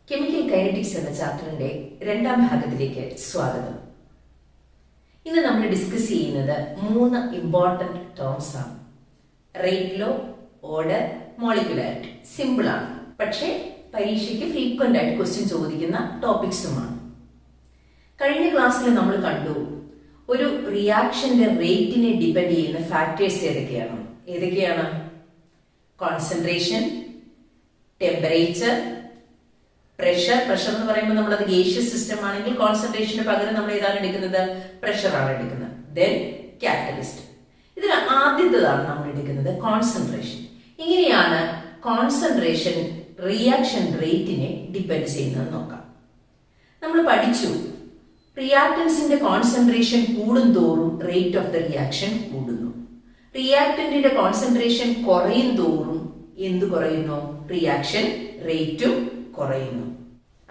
Chemical kinetics എന്ന ചാപ്റ്ററിന്റെ രണ്ടാം ഭാഗത്തിലേക്ക് സ്വാഗതം. ഇന്ന് നമ്മൾ ഡിസ്കസ് ചെയ്യുന്നത് 3 ഇമ്പോർട്ടന്റ് ടേംസ് ആണ്. Rate law, order, molecularity. Simple ആണ്, പക്ഷേ പരീക്ഷയ്ക്ക് ഫ്രീക്വന്റ് ആയിട്ട് ക്വസ്റ്റ്യൻ ചോദിക്കുന്ന ടോപ്പിക്സുമാണ്. കഴിഞ്ഞ ക്ലാസ്സിൽ നമ്മൾ കണ്ടു ഒരു റിയാക്ഷന്റെ റേറ്റിനെ ഡിപെൻഡ് ചെയ്യുന്ന ഫാക്ടേഴ്സ് ഏതൊക്കെയാണ്? കോൺസെൻട്രേഷൻ, ടെമ്പറേച്ചർ, പ്രഷർ എന്ന് പറയുമ്പോൾ നമ്മളത് ഗേഷ്യസ് സിസ്റ്റം ആണെങ്കിൽ കോൺസെൻട്രേഷന് പകരം നമ്മൾ ഏതാണ് എടുക്കുന്നത്? പ്രഷർ ആണ് എടുക്കുന്നത്. Then catalyst. ഇതിൽ ആദ്യത്തേതാണ് നമ്മൾ എടുക്കുന്നത് കോൺസെൻട്രേഷൻ. ഇങ്ങനെയാണ് കോൺസെൻട്രേഷൻ റിയാക്ഷൻ റേറ്റിനെ ഡിപെൻഡ് ചെയ്യുന്നത് നോക്കാം. നമ്മൾ പഠിച്ചു റിയാക്ടൻസിന്റെ കോൺസെൻട്രേഷൻ കൂടുന്തോറും റേറ്റ് ഓഫ് ദ റിയാക്ഷൻ കൂടുന്നു. റിയാക്ടന്റിന്റെ കോൺസെൻട്രേഷൻ കുറയും തോറും എന്ത് കുറയുന്നു? റിയാക്ഷൻ റേറ്റും കുറയുന്നു.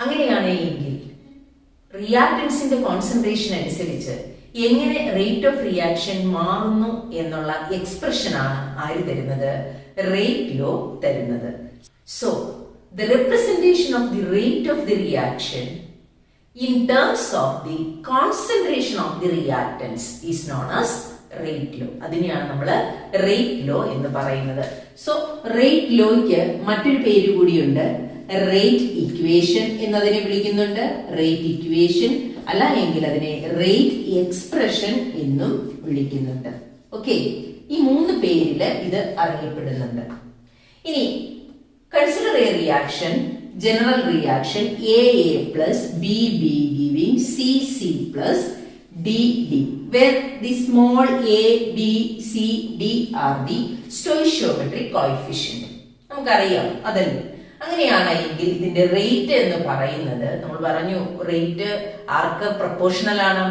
അങ്ങനെയാണ് എങ്കിൽ റിയാക്ടൻസിന്റെ കോൺസെൻട്രേഷൻ അനുസരിച്ച് എങ്ങനെ റേറ്റ് ഓഫ് റിയാക്ഷൻ മാറുന്നു എന്നുള്ള എക്സ്പ്രഷൻ ആണ് ആര് തരുന്നത്? റേറ്റ് ലോ തരുന്നത്. So the representation of the rate of the reaction in terms of the concentration of the reactants is known as rate law. അതിനെയാണ് നമ്മൾ റേറ്റ് ലോ എന്ന് പറയുന്നത്. സോ റേറ്റ് ലോയ്ക്ക് മറ്റൊരു പേര് കൂടിയുണ്ട്, റേറ്റ് ഇക്വേഷൻ എന്നതിനെ വിളിക്കുന്നുണ്ട്. റേറ്റ് ഇക്വേഷൻ അല്ല എങ്കിൽ അതിനെ റേറ്റ് എക്സ്പ്രഷൻ എന്നും വിളിക്കുന്നുണ്ട്. ഓക്കെ, ഈ 3 പേരില് ഇത് അറിയപ്പെടുന്നുണ്ട്. ഇനി consider A reaction, general reaction AA plus BB giving CC plus DD, where the small a, b, c, d are the stoichiometric coefficient. നമുക്കറിയാം അതല്ലേ. അങ്ങനെയാണെങ്കിൽ ഇതിന്റെ റേറ്റ് എന്ന് പറയുന്നത് നമ്മൾ പറഞ്ഞു റേറ്റ് ആർക്ക് പ്രൊപ്പോർഷണൽ ആണ്?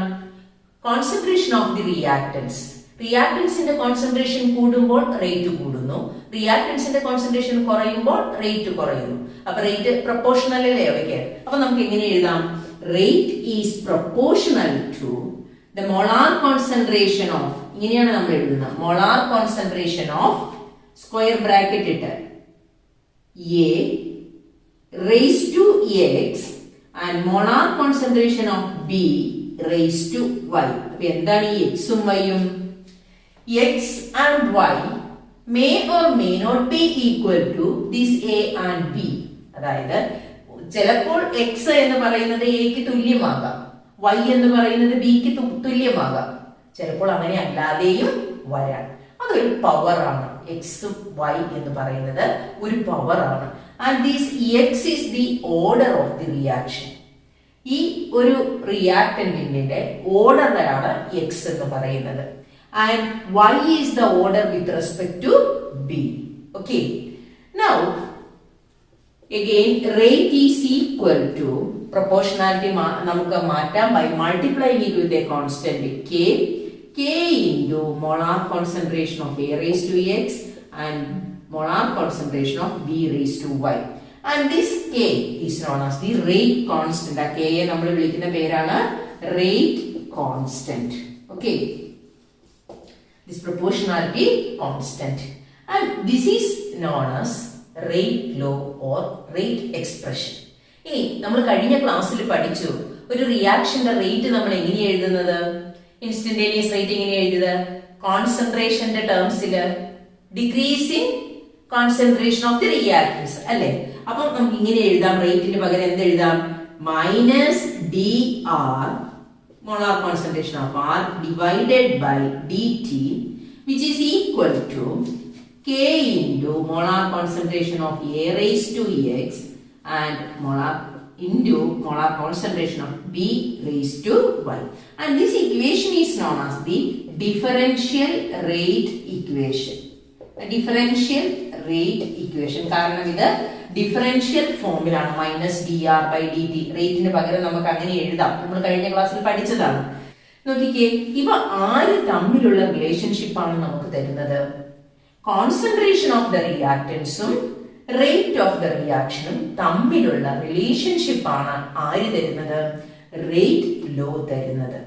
Concentration of the reactants. റിയാക്ടൻസിന്റെ കോൺസെൻട്രേഷൻ കൂടുമ്പോൾ റേറ്റ് കൂടുന്നു, റിയാക്ടൻസിന്റെ കോൺസെൻട്രേഷൻ കുറയുമ്പോൾ റേറ്റ് കുറയുന്നു. അപ്പൊ റേറ്റ് പ്രൊപ്പോർഷണൽ അല്ലേ അവയ്ക്ക്? അപ്പൊ നമുക്ക് എങ്ങനെ എഴുതാം? Rate is proportional to the molar concentration of, ഇങ്ങനെയാണ് നമ്മൾ എഴുതുന്നത്, molar concentration of square bracket ഇട്ട് A raise to X and molar concentration of B raise to Y. അപ്പൊ എന്താണ് ഈ എക്സും വൈയും? X and Y may or may not be equal to this A and B. അതായത് ചിലപ്പോൾ X എന്ന് പറയുന്നത് Aക്ക് തുല്യമാകാം, Y എന്ന് പറയുന്നത് Bക്ക് തുല്യമാകാം, ചിലപ്പോൾ അങ്ങനെ അല്ലാതെയും വരാം. അതൊരു പവർ ആണ്. X Y എന്ന് പറയുന്നത് ഒരു പവർ ആണ്. And this X is the order of the reaction. ഈ ഒരു റിയാക്ടന്റിന്റെ ഓർഡറാണ് X എന്ന് പറയുന്നത്. And Y is the order with respect to B. Okay. Now, again, rate is equal to proportionality. നമുക്ക് മാറ്റാം by multiplying it with a constant K into molar concentration of A raised to X and molar concentration of B raised to Y. And this K is known as the rate constant. ആ K യെ നമ്മൾ വിളിക്കുന്ന പേരാണ് rate constant. Okay. This proportionality constant, and this is known as rate law or rate expression. ഇനി നമ്മൾ കഴിഞ്ഞ ക്ലാസ്സിൽ പഠിച്ചു ഒരു റിയാക്ഷന്റെ റേറ്റ് നമ്മൾ എങ്ങനെ എഴുതുന്നത്? ഇൻസ്റ്റന്റേനിയസ് റേറ്റ് എങ്ങനെ എഴുതുക? കോൺസെൻട്രേഷന്റെ ടേംസിൽ decreasing concentration of the reactants അല്ലേ? അപ്പൊ നമുക്ക് ഇങ്ങനെ എഴുതാം, റേറ്റിന് പകരം എന്ത് എഴുതാം? Minus D R molar concentration of R divided by dt, which is equal to K into molar concentration of A raised to X and molar concentration of B raised to Y. And this equation is known as the differential rate equation. A differential rate equation. കാരണം ഇത് differential ഫോമിലാണ്. Minus D R by D T. റേറ്റിന് പകരം നമുക്ക് അങ്ങനെ എഴുതാം. നമ്മൾ കഴിഞ്ഞ ക്ലാസ്സിൽ പഠിച്ചതാണ്. നോക്കിക്കേ, ഇവ ആര് തമ്മിലുള്ള റിലേഷൻഷിപ്പ് ആണ് നമുക്ക് തരുന്നത്? കോൺസെൻട്രേഷൻ ഓഫ് ദ റിയാക്ടൻസും റേറ്റ് ഓഫ് ദ റിയാക്ഷനും തമ്മിലുള്ള റിലേഷൻഷിപ്പ് ആണ് ആര് തരുന്നത്? റേറ്റ് ലോ തരുന്നത്.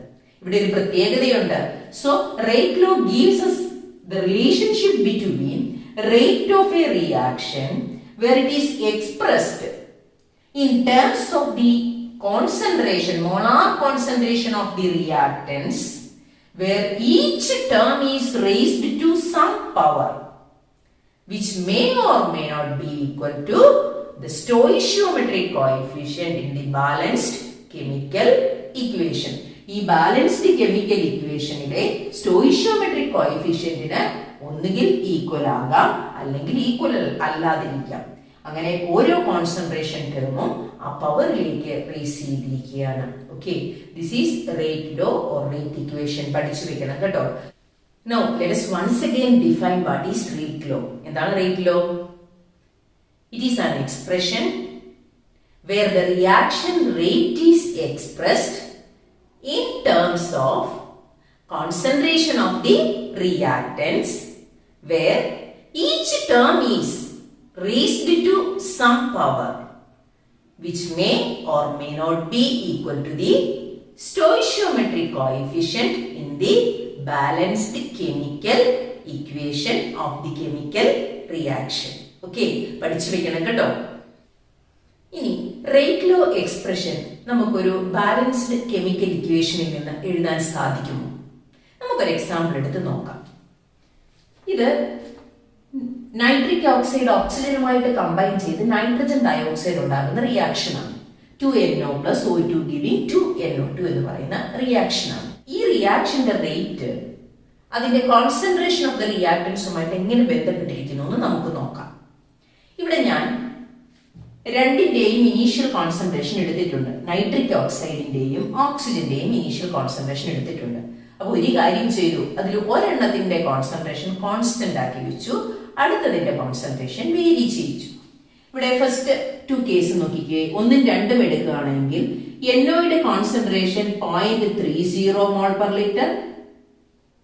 ഇവിടെ ഒരു പ്രത്യേകതയുണ്ട്. So rate law gives us the relationship between rate of a reaction where it is expressed in terms of the concentration, molar concentration of the reactants, where each term is raised to some power which may or may not be equal to the stoichiometric coefficient in the balanced chemical equation. ഈ balanced chemical ഇക്വേഷനിലെ സ്റ്റോയിഷ്യോമെട്രിക് കോഎഫിഷ്യന്റിന് ഒന്നുകിൽ equal ആകാം അല്ലെങ്കിൽ equal അല്ലാതിരിക്കാം. അങ്ങനെ ഓരോ concentration ടേമും ആ പവറിലേക്ക് raise ചെയ്തിരിക്കുകയാണ്. Okay, this is rate law or rate equation. പഠിച്ചു വെക്കണം കേട്ടോ. Now let us once again define what is rate law. എന്താണ് rate law? It is an expression where the reaction rate is expressed in terms of concentration of the reactants, where each term is raised to some power which may or may not be equal to the stoichiometric coefficient in the balanced chemical equation of the chemical reaction. Okay, പഠിച്ചു വെക്കണം കേട്ടോ. ഇനി rate law expression നമുക്കൊരു balanced chemical ഇക്വേഷനിൽ നിന്ന് എഴുതാൻ സാധിക്കുമോ? നമുക്കൊരു എക്സാമ്പിൾ എടുത്ത് നോക്കാം. ഇത് നൈട്രിക് ഓക്സൈഡ് ഓക്സിജനുമായിട്ട് കമ്പൈൻ ചെയ്ത് നൈട്രജൻ ഡയോക്സൈഡ് ഉണ്ടാകുന്ന റിയാക്ഷനാണ്. 2NO plus O2 giving 2NO2 എന്ന് പറയുന്ന റിയാക്ഷനാണ്. ഈ റിയാക്ഷന്റെ റേറ്റ് അതിന്റെ കോൺസെൻട്രേഷൻ ഓഫ് ദ റിയാക്ടൻസുമായിട്ട് എങ്ങനെ ബന്ധപ്പെട്ടിരിക്കുന്നു എന്ന് നമുക്ക് നോക്കാം. ഇവിടെ ഞാൻ രണ്ടിന്റെയും ഇനീഷ്യൽ കോൺസെൻട്രേഷൻ എടുത്തിട്ടുണ്ട്. നൈട്രിക് ഓക്സൈഡിന്റെയും ഓക്സിജന്റെയും ഇനീഷ്യൽ കോൺസെൻട്രേഷൻ എടുത്തിട്ടുണ്ട്. അപ്പൊ ഒരു കാര്യം ചെയ്തു, അതിൽ ഒരെണ്ണത്തിന്റെ കോൺസെൻട്രേഷൻ കോൺസ്റ്റന്റ് ആക്കി വെച്ചു, അടുത്തതിന്റെ കോൺസെൻട്രേഷൻ വേരി ചെയ്യിച്ചു. ഇവിടെ ഫസ്റ്റ് 2 കേസ് നോക്കിക്കേ. 1ഉം 2ഉം എടുക്കുകയാണെങ്കിൽ NOയുടെ കോൺസെൻട്രേഷൻ 0.30 മോൾ പെർ ലിറ്റർ,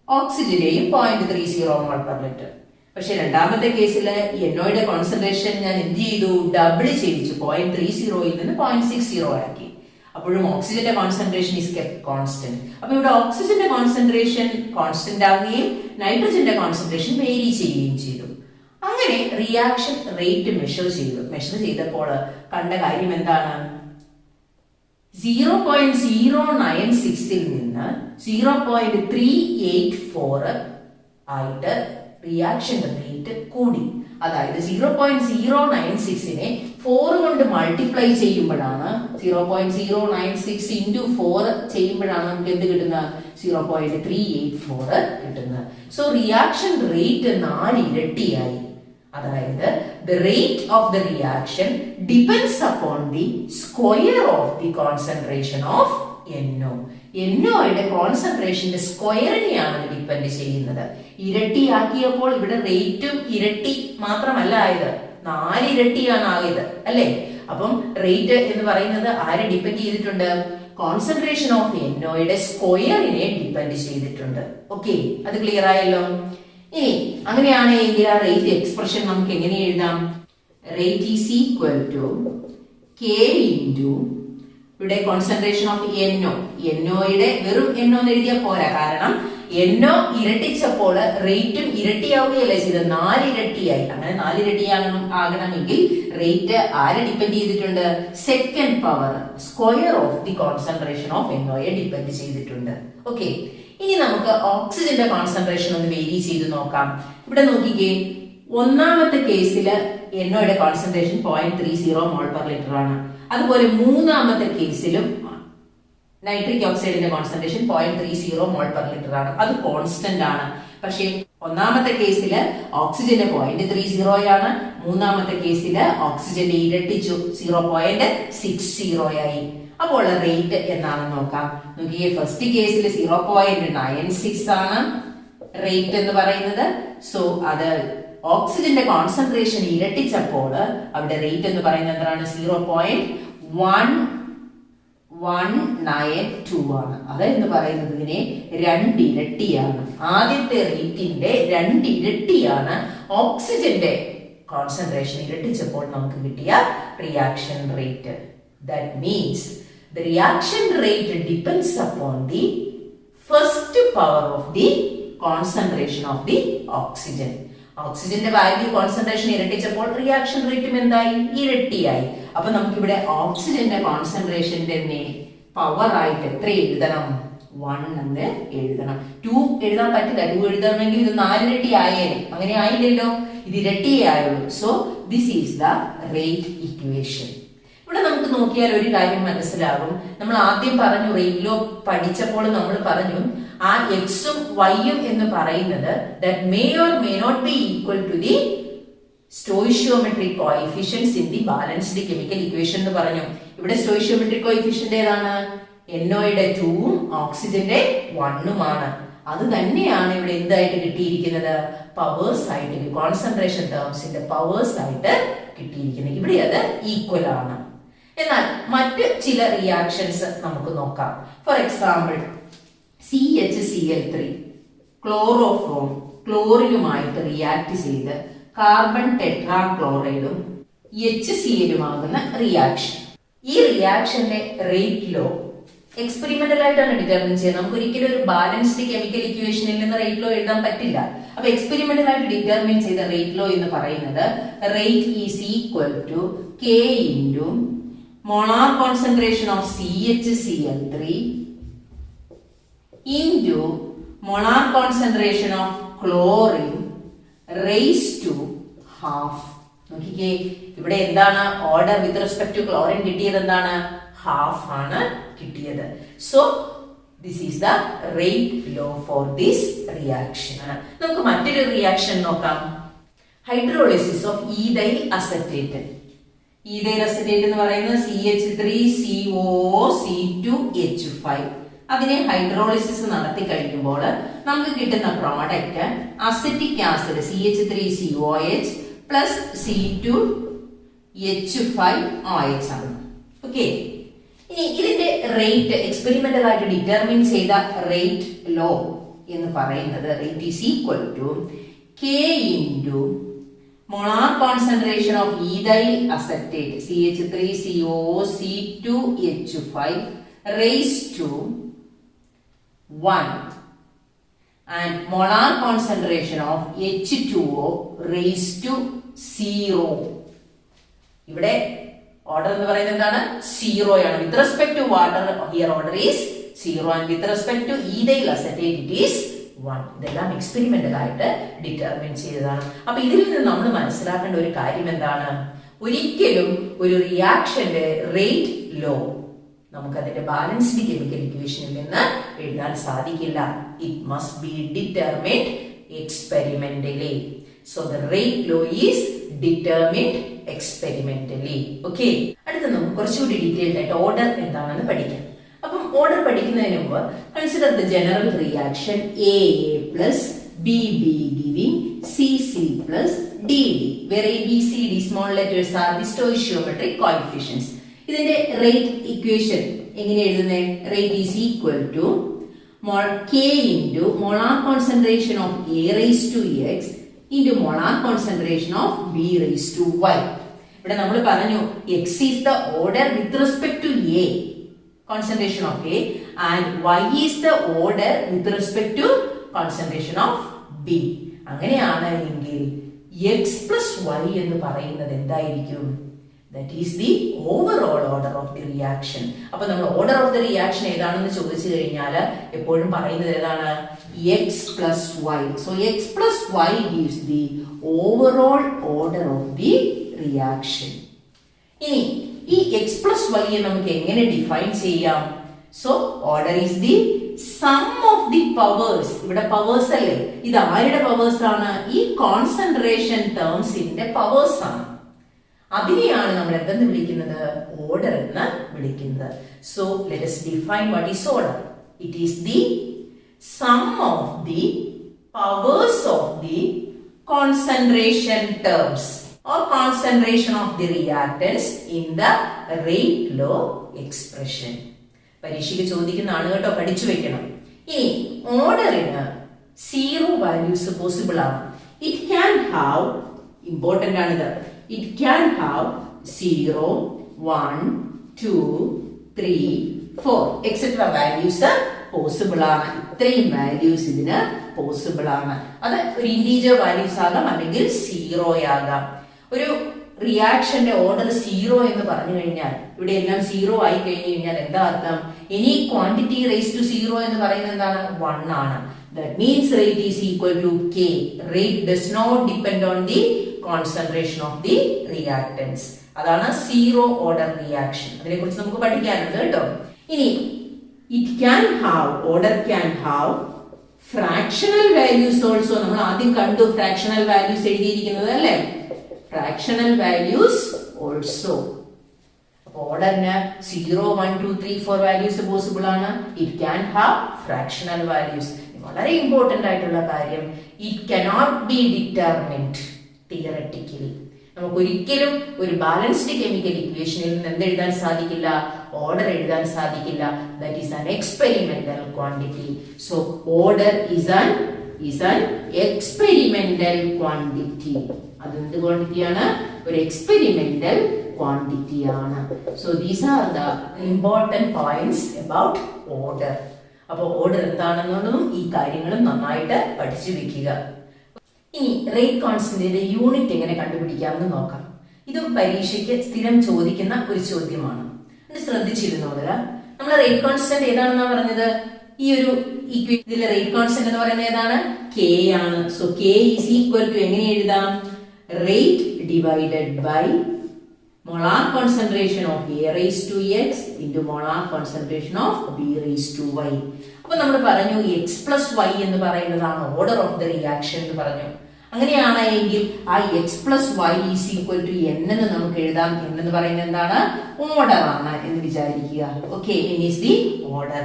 ഓക്സിജന്റെയും 0.30 മോൾ പെർ ലിറ്റർ. പക്ഷെ രണ്ടാമത്തെ കേസില് NOയുടെ കോൺസെൻട്രേഷൻ ഞാൻ എന്ത് ചെയ്തു? ഡബിൾ ചെയ്യിച്ചു. 0.30 നിന്ന് 0.60 ആക്കി. അപ്പോഴും ഓക്സിജന്റെ കോൺസെൻട്രേഷൻ ഈസ് കെപ്റ്റ് കോൺസ്റ്റന്റ്. അപ്പൊ ഇവിടെ ഓക്സിജന്റെ കോൺസെൻട്രേഷൻ കോൺസ്റ്റന്റ് ആവുകയും നൈട്രജന്റെ കോൺസെൻട്രേഷൻ വേരി ചെയ്യുകയും ചെയ്തു. അങ്ങനെ റിയാക്ഷൻ റേറ്റ് മെഷർ ചെയ്തപ്പോൾ കണ്ട കാര്യം എന്താണ്? 0.096 നിന്ന് 0.384 ആയിട്ട് റിയാക്ഷൻ റേറ്റ് കൂടി. അതായത് 0.096നെ 4 കൊണ്ട് മൾട്ടിപ്ലൈ ചെയ്യുമ്പോഴാണ് 0.096 into 4 ചെയ്യുമ്പോഴാണ് നമുക്ക് എന്ത് കിട്ടുന്നത്? 0.384 കിട്ടുന്നത്. സോ റിയാക്ഷൻ റേറ്റ് 4 ഇരട്ടിയായി. അതായത് the rate of the reaction depends upon the square of the concentration of NO. NOയുടെ കോൺസെൻട്രേഷന്റെ സ്ക്വയറിനെയാണ് ഡിപ്പെൻഡ് ചെയ്യുന്നത്. ഇരട്ടിയാക്കിയപ്പോൾ ഇവിടെ റേറ്റും ഇരട്ടി മാത്രമല്ല ആയത്, 4 ഇരട്ടിയാണ് ആയത് അല്ലേ? അപ്പം റേറ്റ് എന്ന് പറയുന്നത് ആരെ ഡിപ്പെൻഡ് ചെയ്തിട്ടുണ്ട്? കോൺസെൻട്രേഷൻ ഓഫ് NOയുടെ സ്ക്വയറിനെ ഡിപ്പെൻഡ് ചെയ്തിട്ടുണ്ട്. ഓക്കെ, അത് ക്ലിയർ ആയല്ലോ. ഇനി അങ്ങനെയാണെങ്കിൽ ആ റേറ്റ് എക്സ്പ്രഷൻ നമുക്ക് എങ്ങനെ എഴുതാം? Rate is equal to K into ഇവിടെ കോൺസെൻട്രേഷൻ ഓഫ് NOയുടെ വെറും NO എന്ന് എഴുതിയാൽ പോരാ. കാരണം NO ഇരട്ടിച്ചപ്പോൾ റേറ്റും ഇരട്ടിയാവുകയല്ലേ ചെയ്തത്? 4 ഇരട്ടിയായി. അങ്ങനെ 4 ഇരട്ടിയാകണമെങ്കിൽ റേറ്റ് ആരെ ഡിപ്പെൻഡ് ചെയ്തിട്ടുണ്ട്? Second power square of the concentration of NOയെ ഡിപ്പെൻഡ് ചെയ്തിട്ടുണ്ട്. ഓക്കെ, ഇനി നമുക്ക് ഓക്സിജന്റെ കോൺസെൻട്രേഷൻ ഒന്ന് വേരി ചെയ്ത് നോക്കാം. ഇവിടെ നോക്കിക്കേ, ഒന്നാമത്തെ കേസില് NOയുടെ കോൺസെൻട്രേഷൻ 0.30 മോൾ പെർ ലിറ്റർ ആണ്. അതുപോലെ മൂന്നാമത്തെ കേസിലും നൈട്രിക് ഓക്സൈഡിന്റെ കോൺസെൻട്രേഷൻ 0.30 മോൾ പെർ ലിറ്റർ ആണ്. അത് കോൺസ്റ്റന്റ് ആണ്. പക്ഷേ ഒന്നാമത്തെ കേസില് ഓക്സിജന്റെ 0.30 ആണ്, മൂന്നാമത്തെ കേസില് ഓക്സിജന്റെ ഇരട്ടിച്ചു 0.60 ആയി. അപ്പോൾ റേറ്റ് എന്നാണെന്ന് നോക്കാം. നോക്കിയേ, ഫസ്റ്റ് കേസിൽ 0.96 ആണ് റേറ്റ് എന്ന് പറയുന്നത്. സോ അത് ഓക്സിജന്റെ കോൺസെൻട്രേഷൻ ഇരട്ടിച്ചപ്പോൾ അവിടെ റേറ്റ് എന്ന് പറയുന്നത് എന്താണ്? 0.1192 ആണ്. അത് എന്ന് പറയുന്നത് ഇതിനെ 2 ഇരട്ടിയാണ്. ആദ്യത്തെ റേറ്റിന്റെ 2 ഇരട്ടിയാണ് ഓക്സിജന്റെ കോൺസെൻട്രേഷൻ ഇരട്ടിച്ചപ്പോൾ നമുക്ക് കിട്ടിയ reaction rate. That means the reaction rate depends upon the first power of the concentration of the oxygen. ഓക്സിജന്റെ വാല്യൂ കോൺസെൻട്രേഷൻ ഇരട്ടിച്ചപ്പോൾ റിയാക്ഷൻ റേറ്റും എന്തായി? ഇരട്ടിയായി. അപ്പൊ നമുക്കിവിടെ ഓക്സിജന്റെ കോൺസെൻട്രേഷന്റെ പവർ ആയിട്ട് എത്ര എഴുതണം? 1 എന്ന് എഴുതണം. 2 എഴുതാൻ പറ്റില്ല. 2 എഴുതണമെങ്കിൽ ഇത് 4 ഇരട്ടി ആയേനെ. അങ്ങനെ ആയില്ലല്ലോ, ഇത് ഇരട്ടിയേ ആയുള്ളൂ. So this is the rate equation. ഇവിടെ നമുക്ക് നോക്കിയാൽ ഒരു കാര്യം മനസ്സിലാകും. നമ്മൾ ആദ്യം പറഞ്ഞു, റേറ്റ് ലോ പഠിച്ചപ്പോൾ നമ്മൾ പറഞ്ഞു ആ എക്സും വൈയും എന്ന് പറയുന്നത് that may or may not be equal to the stoichiometric coefficients in the balanced chemical equation എന്ന് പറഞ്ഞു. ഇവിടെ സ്റ്റോയിഷിയോമെട്രിക് കോഎഫിഷ്യന്റ് ഏതാണ്? NOയുടെ 2ഉം ഓക്സിജന്റെ 1ഉമാണ്. അത് തന്നെയാണ് ഇവിടെ എന്തായിട്ട് കിട്ടിയിരിക്കുന്നത്? പവേഴ്സ് ആയിട്ട്, കോൺസെൻട്രേഷൻ ടേംസിന്റെ പവേഴ്സ് ആയിട്ട് കിട്ടിയിരിക്കുന്നത്. ഇവിടെ അത് ഈക്വൽ ആണ്. എന്നാൽ മറ്റ് ചില റിയാക്ഷൻസ് നമുക്ക് നോക്കാം. ഫോർ എക്സാമ്പിൾ CHCl3 ക്ലോറോഫോം ക്ലോറിനുമായിട്ട് റിയാക്ട് ചെയ്ത് കാർബൺ ടെട്രാക്ലോറൈഡും HCl-ഉമാകുന്ന റിയാക്ഷൻ. ഈ റിയാക്ഷന്റെ റേറ്റ് ലോ എക്സ്പെരിമെന്റൽ ആയിട്ടാണ് ഡിറ്റർമിൻ ചെയ്യുന്നത്. നമുക്ക് ഒരിക്കലും ഒരു ബാലൻസ്ഡ് കെമിക്കൽ ഇക്വേഷനിൽ നിന്ന് റേറ്റ് ലോ എഴുതാൻ പറ്റില്ല. അപ്പൊ എക്സ്പെരിമെന്റൽ ആയിട്ട് ഡിറ്റർമിൻ ചെയ്ത റേറ്റ് ലോ എന്ന് പറയുന്നത് rate is equal to K into molar concentration of CHCl3 into molar concentration of chlorine raise to half. നോക്കിക്കേ, ഇവിടെ എന്താണ് order with respect to chlorine കിട്ടിയത്? എന്താണ്? ഹാഫ് ആണ് കിട്ടിയത്. So this is the rate law for this reaction. നമുക്ക് മറ്റൊരു reaction നോക്കാം. Hydrolysis of ethyl acetate. Ethyl acetate എന്ന് പറയുന്നത് CH3COO(C2H5). അതിനെ ഹൈഡ്രോളിസിസ് നടത്തി കഴിയുമ്പോൾ നമുക്ക് കിട്ടുന്ന product acetic acid CH3COH plus C2H5OH ആണ്. ഓക്കെ, ഇനി ഇതിന്റെ റേറ്റ് എക്സ്പെരിമെന്റൽ ആയിട്ട് ഡിറ്റർമിൻ ചെയ്ത റേറ്റ് ലോ എന്ന് പറയുന്നത് rate is equal to K into molar concentration of ethyl acetate CH3COC2H5 raise to 1 and molar concentration of H2O raised to 0. ഇവിടെ order എന്ന് പറയുന്നത് എന്താണ്? 0 ആണ്. With respect to water here order is 0 and with respect to ethyl acetate it is 1. ഇതെല്ലാം experimental ആയിട്ട് determine ചെയ്തതാണ്. അപ്പൊ ഇതിൽ നിന്ന് നമ്മൾ മനസ്സിലാക്കേണ്ട ഒരു കാര്യം എന്താണ്? ഒരിക്കലും ഒരു റിയാക്ഷന്റെ റേറ്റ് ലോ നമുക്ക് അതിന്റെ ബാലൻസ്ഡ് കെമിക്കൽ ഇക്വേഷനിൽ നിന്ന് എഴുതാൻ സാധിക്കില്ല. It must be determined experimentally. So the rate law is determined experimentally. Okay, അടുത്ത നമുക്ക് കുറച്ചുകൂടി ഡീറ്റെയിൽഡ് ആയിട്ട് ഓർഡർ എന്താണെന്ന് പഠിക്കാം. അപ്പം ഓർഡർ പഠിക്കുന്നതിന് മുമ്പ് consider the general reaction AA plus BB giving CC plus DD, where ABCD small letters are the stoichiometric coefficients. ഇതിന്റെ റേറ്റ് ഇക്വേഷൻ എങ്ങനെ എഴുതുന്നത്? Rate is equal to K into molar concentration of A raised to X into molar concentration of B raised to Y. ഇവിടെ നമ്മൾ പറഞ്ഞു X is the order with respect to A, concentration of A, and Y is the order with respect to concentration of B. അങ്ങനെയാണ് എങ്കിൽ X plus Y എന്ന് പറയുന്നത് എന്തായിരിക്കും? That is the overall order of the reaction. അപ്പോൾ നമ്മൾ order of the reaction ഏതാണെന്ന് ചോദിച്ചു കഴിഞ്ഞാൽ എപ്പോഴും പറയുന്നത് ഏതാണ്? X plus Y. So X plus Y gives the overall order of the reaction. ഇനി ഈ X plus Y നമുക്ക് എങ്ങനെ ഡിഫൈൻ ചെയ്യാം? So order is the sum of the powers. ഇവിടെ powers അല്ലേ? ഇത് ആരുടെ പവേഴ്സ് ആണ്? ഈ കോൺസെൻട്രേഷൻ ടേംസിന്റെ പവേഴ്സ് ആണ്. അതിനെയാണ് നമ്മൾ എന്തെന്ന് വിളിക്കുന്നത്? ഓർഡർ എന്ന് വിളിക്കുന്നത്. So let us define what is order. It is the sum of the powers of the concentration terms or concentration of the reactants in the rate law expression. പരീക്ഷയ്ക്ക് ചോദിക്കുന്നതാണ് കേട്ടോ, പഠിച്ചു വെക്കണം. ഇനി ഓർഡറിന് 0 വാല്യൂസ് പോസിബിൾ ആണ്. ഇറ്റ് ക്യാൻ ഹാവ്, ഇമ്പോർട്ടന്റ് ആണിത്, it can have 0, 1, 2, 3, 4 etc. values possible ആണ്. ഇത്രയും വാല്യൂസ് ഇതിന് പോസിബിൾ ആണ്. അത് ഒരു ഇന്റീജർ വാല്യൂസ് ആകാം അല്ലെങ്കിൽ 0 ആകാം. ഒരു റിയാക്ഷന്റെ ഓർഡർ 0 എന്ന് പറഞ്ഞു കഴിഞ്ഞാൽ ഇവിടെ എല്ലാം 0 ആയി കഴിഞ്ഞു കഴിഞ്ഞാൽ എന്താ അർത്ഥം? എനി ക്വാണ്ടിറ്റി റേസ് ടു 0 എന്ന് പറയുന്നത് എന്താണ്? 1 ആണ്. That means rate is equal to K. Rate does not depend on the concentration of the reactants. അതാണ് സീറോ ഓർഡർ റിയാക്ഷൻ. അതിനെ കുറിച്ച് നമുക്ക് പഠിക്കാനുണ്ട് കേട്ടോ. ഇനി order can have fractional values also. നമ്മൾ ആദ്യം കണ്ടു ഫ്രാക്ഷണൽ വാല്യൂസ് എഴുതിയിരിക്കുന്നത് അല്ലേ? Fractional values also. ഓർഡറിന് 0, 1, 2, 3, 4 വാല്യൂസ് പോസിബിൾ ആണ്. It can have fractional values. വളരെ ഇമ്പോർട്ടന്റ് ആയിട്ടുള്ള കാര്യം, it cannot be determined theoretically. നമുക്ക് ഒരിക്കലും ഒരു ബാലൻസ്ഡ് കെമിക്കൽ ഇക്വേഷനിൽ നിന്ന് എന്തെഴുതാൻ സാധിക്കില്ല? ഓർഡർ എഴുതാൻ സാധിക്കില്ല. That is an experimental quantity. So order is an experimental quantity. അതെന്ത് ക്വാണ്ടിറ്റിയാണ്? ഒരു എക്സ്പെരിമെന്റൽ ക്വാണ്ടിറ്റി ആണ്. So these are the important points about order. അപ്പോൾ ഓർഡർ എന്താണെന്നുള്ളതും ഈ കാര്യങ്ങളും നന്നായിട്ട് പഠിച്ചു വെക്കുക. ഇനി റേറ്റ് കോൺസ്റ്റന്റിന്റെ യൂണിറ്റ് എങ്ങനെ കണ്ടുപിടിക്കാമെന്ന് നോക്കാം. ഇതും പരീക്ഷയ്ക്ക് സ്ഥിരം ചോദിക്കുന്ന ഒരു ചോദ്യമാണ്. ഇത് ശ്രദ്ധിച്ചിരുന്നോളുക. നമ്മൾ റേറ്റ് കോൺസ്റ്റന്റ് ഏതാണെന്നാ പറഞ്ഞത്? ഈ ഒരു ഇതിലെ റേറ്റ് കോൺസ്റ്റന്റ് എന്ന് പറയുന്നത് ഏതാണ്? K ആണ്. So K is equal to എങ്ങനെ എഴുതാം? Rate divided by molar concentration of A raised to X into molar concentration of B raised to Y. അപ്പോൾ നമ്മൾ പറഞ്ഞു X plus Y എന്ന് പറയുന്നതാണ് ഓർഡർ ഓഫ് ദ റിയാക്ഷൻ എന്ന് പറഞ്ഞു. അങ്ങനെയാണെങ്കിൽ ആ X plus Y is equal to N എന്ന് നമുക്ക് എഴുതാം. N എന്ന് പറയുന്നത് എന്താണ്? ഓർഡർ ആണ് എന്ന് വിചാരിക്കുക. Okay, N is the order.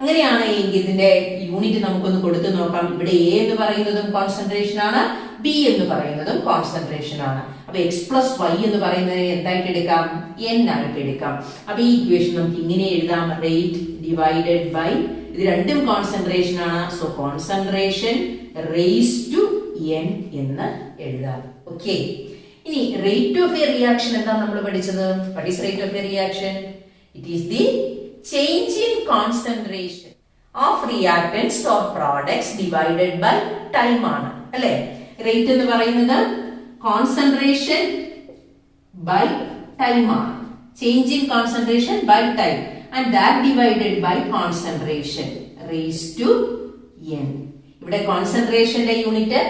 അങ്ങനെയാണെങ്കിൽ ഇതിന്റെ യൂണിറ്റ് നമുക്കൊന്ന് കൊടുത്തു നോക്കാം. ഇവിടെ A എന്ന് പറയുന്നതും കോൺസെൻട്രേഷൻ ആണ്, B എന്ന് പറയുന്നതും കോൺസെൻട്രേഷൻ ആണ്. അപ്പൊ X plus Y എന്ന് പറയുന്നത് എന്തായിട്ട് എടുക്കാം? N ആയിട്ട് എടുക്കാം. അപ്പൊ ഈ ഇക്വേഷൻ നമുക്ക് ഇങ്ങനെ എഴുതാം: റേറ്റ് ഡിവൈഡഡ് ബൈ, ഇത് രണ്ടും കോൺസെൻട്രേഷൻ ആണ്, so concentration raise to N എന്ന് എഴുതാം. ഓക്കെ, ഇനി റേറ്റ് ഓഫ് എ റിയാക്ഷൻ എന്താ നമ്മൾ പഠിച്ചത്? What is rate of a reaction? It is the change in concentration of reactants or products divided by time ആണ് അല്ലെ? റേറ്റ് എന്ന് പറയുന്നത് കോൺസെൻട്രേഷൻ ബൈ ടൈം ആണ്. Change in concentration by time and that divided by concentration raise to N. ഇവിടെ കോൺസെൻട്രേഷന്റെ unit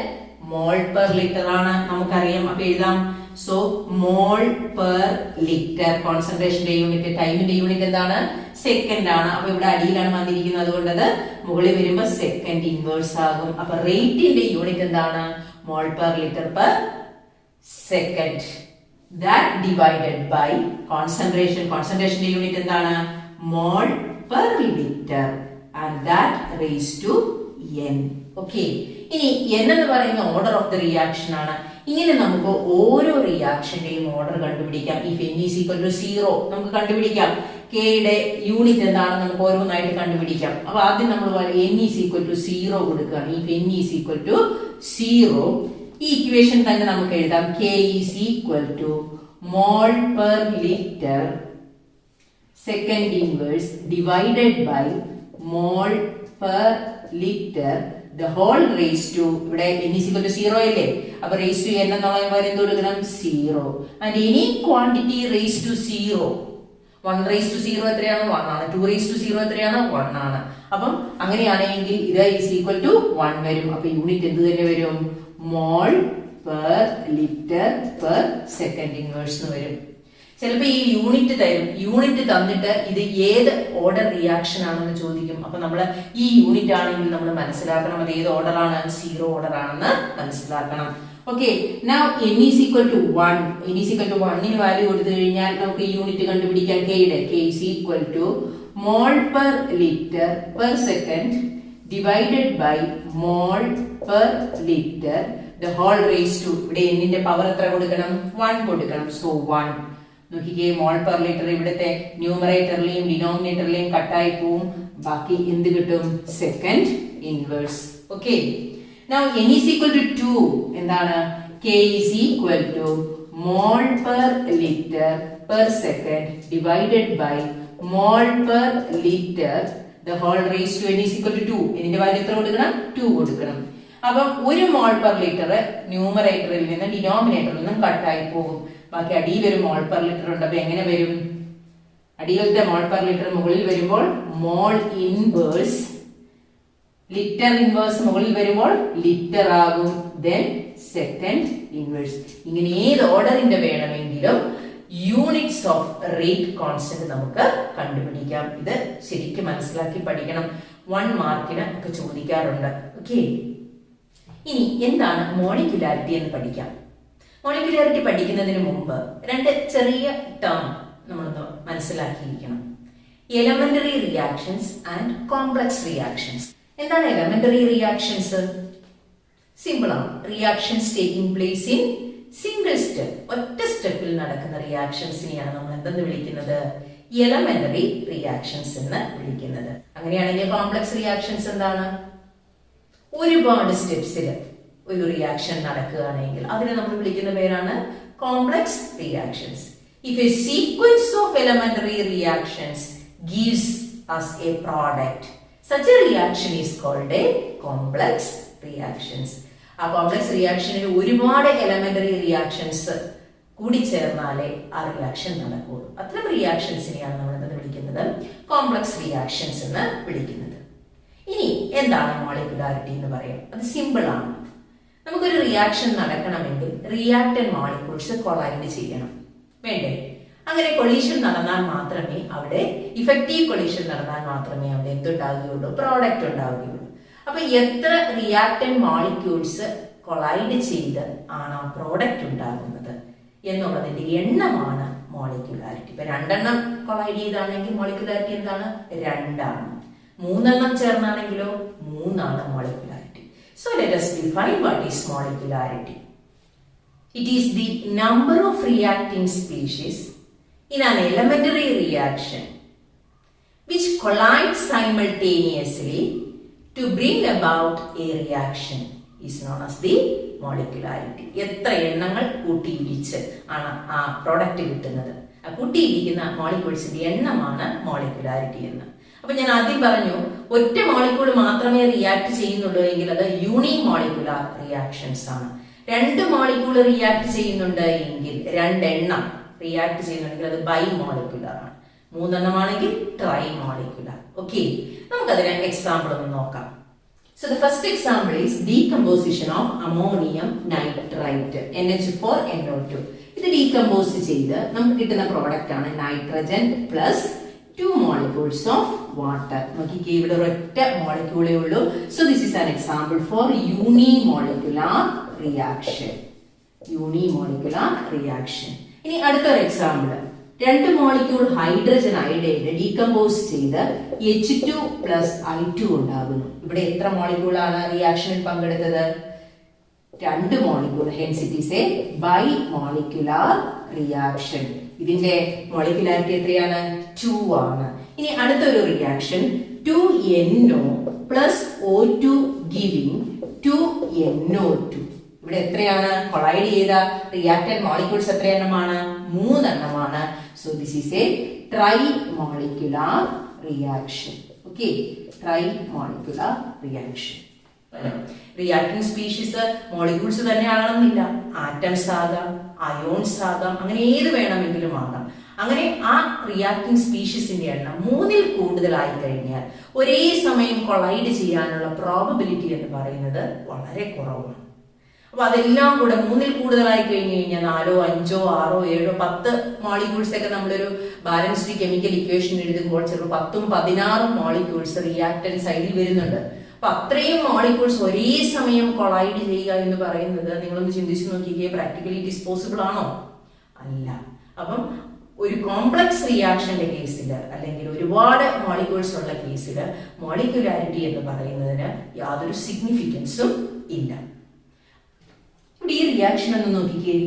mole per litre ആണ്, നമുക്കറിയാം. അപ്പൊ എഴുതാം. സോ മോൾ പെർ ലിറ്റർ കോൺസെൻട്രേഷന്റെ യൂണിറ്റ്. ടൈമിന്റെ യൂണിറ്റ് എന്താണ്? സെക്കൻഡ് ആണ്. അപ്പൊ ഇവിടെ അടിയിലാണ് വന്നിരിക്കുന്നത്, അതുകൊണ്ട് അത് മുകളിൽ വരുമ്പോ സെക്കൻഡ് ഇൻവേഴ്സ് ആകും. അപ്പൊ റേറ്റിന്റെ യൂണിറ്റ് എന്താണ്? Mole per litre per second. That divided by concentration. കോൺസെൻട്രേഷന്റെ യൂണിറ്റ് എന്താണ്? Mole per litre and that raise to N. Okay, ഇനി N എന്ന് പറയുന്ന ഓർഡർ ഓഫ് ദ റിയാക്ഷൻ ആണ്. ഇങ്ങനെ നമുക്ക് ഓരോ റിയാക്ഷന്റെയും ഓർഡർ കണ്ടുപിടിക്കാം. If N is equal to 0 നമുക്ക് കണ്ടുപിടിക്കാം. K യുടെ യൂണിറ്റ് എന്താണെന്ന് നമുക്ക് ഓരോന്നായിട്ട് കണ്ടുപിടിക്കാം. അപ്പൊ ആദ്യം നമ്മൾ N is equal to 0 കൊടുക്കുകയാണ്. If N is equal to 0, ഈ ഇക്വേഷൻ തന്നെ നമുക്ക് എഴുതാം. K is equal to mole per litre second inverse divided by mole per litre the whole raised to, ഇവിടെ n is equal to 0 അല്ലേ? അപ്പൊ raised to n എന്നുള്ള എന്ത് കൊടുക്കണം? 0. and any quantity raised to 0, 1 raised to 0 എത്രയാണ്? 1 ആണ്. 2 raised to 0 എത്രയാണ്? 1 ആണ്. അപ്പം അങ്ങനെയാണെങ്കിൽ ഇത് is equal to 1 വരും. അപ്പൊ യൂണിറ്റ് എന്ത് തന്നെ വരും? മോൾ per litre per second inverse എന്ന് വരും. ചിലപ്പോ ഈ യൂണിറ്റ് തരും. യൂണിറ്റ് തന്നിട്ട് ഇത് ഏത് ഓർഡർ റിയാക്ഷൻ ആണെന്ന് ചോദിക്കും. അപ്പൊ നമ്മൾ ഈ യൂണിറ്റ് ആണെങ്കിൽ നമ്മൾ മനസ്സിലാക്കണം അത് ഏത് ഓർഡർ ആണ്? 0 ഓർഡർ ആണെന്ന് മനസ്സിലാക്കണം. Okay, now n is equal to 1. n is equal to 1 ന് വാല്യൂ കൊടുത്തു കഴിഞ്ഞാൽ നമുക്ക് ഈ യൂണിറ്റ് കണ്ടുപിടിക്കാം. K യുടെ K is equal to mole per litre per second divided by mole per litre the whole raised to, ഇവിടെ n ന്റെ power എത്ര കൊടുക്കണം? 1 കൊടുക്കണം. സോ 1. നോക്കിക്കേ, മോൾ പെർ ലിറ്റർ ഇവിടുത്തെ ന്യൂമറേറ്ററിലെയും ഡിനോമിനേറ്ററിലെയും കട്ടായി പോവും. ബാക്കി എന്ത് കിട്ടും? Second inverse. Okay, now n is equal to 2 എന്താണ്? K is equal to mole per litre per second divided by mole per litre the whole raised to n is equal to 2. ഇതിന്റെ value എത്ര കൊടുക്കണം? 2 കൊടുക്കണം. അപ്പം ഒരു മോൾ per litre ന്യൂമറേറ്ററിൽ നിന്ന് ഡിനോമിനേറ്ററിൽ നിന്നും കട്ടായി പോകും. ബാക്കി അടിയിൽ ഒരു മോൾ പെർ ലിറ്റർ ഉണ്ട്. അപ്പൊ എങ്ങനെ വരും? അടിയിലത്തെ മോൾ പെർ ലിറ്റർ മുകളിൽ വരുമ്പോൾ മോൾ ഇൻവേഴ്സ്, ലിറ്റർ ഇൻവേഴ്സ് മുകളിൽ വരുമ്പോൾ ലിറ്റർ ആകും, ദെൻ സെക്കൻഡ് ഇൻവേഴ്സ്. ഇങ്ങനെ ഏത് ഓർഡറിന്റെ വേണമെങ്കിലും യൂണിറ്റ്സ് ഓഫ് റേറ്റ് കോൺസ്റ്റന്റ് നമുക്ക് കണ്ടുപിടിക്കാം. ഇത് ശരിക്കും മനസ്സിലാക്കി പഠിക്കണം. 1 മാർക്കിന് ഒക്കെ ചോദിക്കാറുണ്ട്. ഓക്കെ, ഇനി എന്താണ് മോളിക്യുലാരിറ്റി എന്ന് പഠിക്കാം. മോളിക്യുലാരിറ്റി പഠിക്കുന്നതിന് മുമ്പ് 2 ചെറിയ ടേം നമ്മളൊന്ന് മനസ്സിലാക്കിയിരിക്കണം. Elementary reactions and complex reactions. എന്താണ് എലമെന്ററി റിയാക്ഷൻസ്? സിമ്പിൾ ആണ്. Reactions taking place in single step, ഒറ്റ സ്റ്റെപ്പിൽ നടക്കുന്ന റിയാക്ഷൻസിനെയാണ് നമ്മൾ എന്തെന്ന് വിളിക്കുന്നത്? എലമെന്ററി റിയാക്ഷൻസ് എന്ന് വിളിക്കുന്നത്. അങ്ങനെയാണെങ്കിൽ കോംപ്ലക്സ് റിയാക്ഷൻസ് എന്താണ്? ഒരുപാട് സ്റ്റെപ്സിൽ ഒരു റിയാക്ഷൻ നടക്കുകയാണെങ്കിൽ അതിനെ നമ്മൾ വിളിക്കുന്ന പേരാണ് complex reactions. If a sequence of elementary reactions gives us a product, such a reaction is called a complex reactions. ആ കോംപ്ലക്സ് റിയാക്ഷനിൽ ഒരുപാട് എലമെന്ററി റിയാക്ഷൻസ് കൂടി ചേർന്നാലേ ആ റിയാക്ഷൻ നടക്കുകയുള്ളൂ. അത്തരം റിയാക്ഷൻസിനെയാണ് നമ്മൾ എന്തെന്ന് വിളിക്കുന്നത്? കോംപ്ലക്സ് റിയാക്ഷൻസ് എന്ന് വിളിക്കുന്നത്. ഇനി എന്താണ് മോളിക്യുലാരിറ്റി എന്ന് പറയാം. അത് സിമ്പിൾ ആണ്. നമുക്കൊരു റിയാക്ഷൻ നടക്കണമെങ്കിൽ റിയാക്ടന്റ് മോളിക്യൂൾസ് കൊളൈഡ് ചെയ്യണം, വേണ്ടേ? അങ്ങനെ കൊളീഷൻ നടന്നാൽ മാത്രമേ അവിടെ ഇഫക്റ്റീവ് കൊളീഷൻ നടന്നാൽ മാത്രമേ അവിടെ എന്തുണ്ടാവുകയുള്ളൂ? പ്രോഡക്റ്റ് ഉണ്ടാവുകയുള്ളൂ. അപ്പൊ എത്ര റിയാക്ടന്റ് മോളിക്യൂൾസ് കൊളൈഡ് ചെയ്ത് ആണ് ആ പ്രോഡക്റ്റ് ഉണ്ടാകുന്നത് എന്നുള്ളതിന്റെ എണ്ണമാണ് മോളിക്യുലാരിറ്റി. ഇപ്പൊ 2 എണ്ണം കൊളൈഡ് ചെയ്താണെങ്കിൽ മോളിക്യുലാരിറ്റി എന്താണ്? 2 ആണ്. 3 എണ്ണം ചേർന്നാണെങ്കിലോ 3 ആണ് മോളിക്യുലാരിറ്റി. So let us define what is molecularity. It is the number of reacting species in an elementary reaction which collide simultaneously to bring about a reaction is known as the molecularity. എത്ര എണ്ണങ്ങൾ കൂട്ടിയിടിച്ച് ആണ് ആ product കിട്ടുന്നത്? ആ കൂട്ടിയിടിക്കുന്ന മോളിക്യൂൾസിന്റെ എണ്ണമാണ് മോളിക്യുലാരിറ്റി എന്ന്. അപ്പൊ ഞാൻ ആദ്യം പറഞ്ഞു, ഒറ്റ മോളിക്യൂൾ മാത്രമേ റിയാക്ട് ചെയ്യുന്നുള്ളൂ എങ്കിൽ അത് യൂണി മോളിക്യുലാർ റിയാക്ഷൻസ് ആണ്. 2 മോളിക്യൂൾ റിയാക്ട് ചെയ്യുന്നുണ്ട് എങ്കിൽ 2 എണ്ണം റിയാക്ട് ചെയ്യുന്നുണ്ടെങ്കിൽ അത് ബൈ മോളിക്യുലർ ആണ്. 3 എണ്ണമാണെങ്കിൽ ട്രൈ മോളിക്യുലർ. ഓക്കെ, നമുക്കതിന് എക്സാമ്പിൾ ഒന്ന് നോക്കാം. So the first example is decomposition of ammonium nitrite, NH4NO2. ഇത് ഡീകമ്പോസ് ചെയ്ത് നമുക്ക് കിട്ടുന്ന പ്രോഡക്റ്റ് ആണ് nitrogen plus 2 molecules of water. നോക്കിക്കേ, ഇവിടെ ഒരൊറ്റ മോളിക്യൂളേ ഉള്ളൂ. So this is an example for unimolecular reaction. Unimolecular reaction. ഇനി അടുത്തൊരു example, 2 molecule hydrogen iodide decompose ചെയ്ത് H2 പ്ലസ് I2 ഉണ്ടാകുന്നു. ഇവിടെ എത്ര മോളിക്യൂളാണ് റിയാക്ഷനിൽ പങ്കെടുത്തത്? 2 molecule. Hence it is a bimolecular reaction. ഇതിന്റെ മോളിക്യുലാരിറ്റി എത്രയാണ്? 2 ആണ്. ഇനി അടുത്തൊരു reaction 2NO plus O2 giving 2NO2. ഇവിടെ എത്രയാണ് കൊളൈഡ് ചെയ്ത റിയാക്ടന്റ് മോളിക്യൂൾസ്? എത്ര എണ്ണമാണ്? 3 എണ്ണമാണ്. So this is A try molecular reaction. Okay, try molecular reaction. Reacting species molecules തന്നെ ആകണമെന്നില്ല, ആറ്റംസ് ആകാം, അയോൺസ് ആകാം, അങ്ങനെ ഏത് വേണമെങ്കിലും ആകാം. അങ്ങനെ ആ റിയാക്ടിംഗ് സ്പീഷീസിന്റെ എണ്ണം 3ൽ കൂടുതലായി കഴിഞ്ഞാൽ ഒരേ സമയം കൊളൈഡ് ചെയ്യാനുള്ള പ്രോബബിലിറ്റി എന്ന് പറയുന്നത് വളരെ കുറവാണ്. അപ്പൊ അതെല്ലാം കൂടെ 3ൽ കൂടുതലായി കഴിഞ്ഞു കഴിഞ്ഞാൽ 4, 5, 6, 7, 10 മോളിക്യൂൾസ് ഒക്കെ നമ്മളൊരു ബാലൻസ്ഡ് കെമിക്കൽ ഇക്വേഷൻ എഴുതുമ്പോൾ ചിലപ്പോൾ 10ഉം 16ഉം മോളിക്യൂൾസ് റിയാക്ടന്റ് സൈഡിൽ വരുന്നുണ്ട്. അപ്പൊ അത്രയും മോളിക്യൂൾസ് ഒരേ സമയം കൊളൈഡ് ചെയ്യുക എന്ന് പറയുന്നത് നിങ്ങളൊന്ന് ചിന്തിച്ചു നോക്കിക്കേ, പ്രാക്ടിക്കലി ഇറ്റ് ഈസ് പോസിബിൾ ആണോ? അല്ല. അപ്പം ഒരു കോംപ്ലക്സ് റിയാക്ഷന്റെ കേസിൽ അല്ലെങ്കിൽ ഒരുപാട് മോളിക്യൂൾസ് ഉള്ള കേസിൽ മോളിക്യുലാരിറ്റി എന്ന് പറയുന്നതിന് യാതൊരു സിഗ്നിഫിക്കൻസും ഇല്ല. ഇവിടെ ഈ റിയാക്ഷൻ ഒന്ന് നോക്കിക്കേ.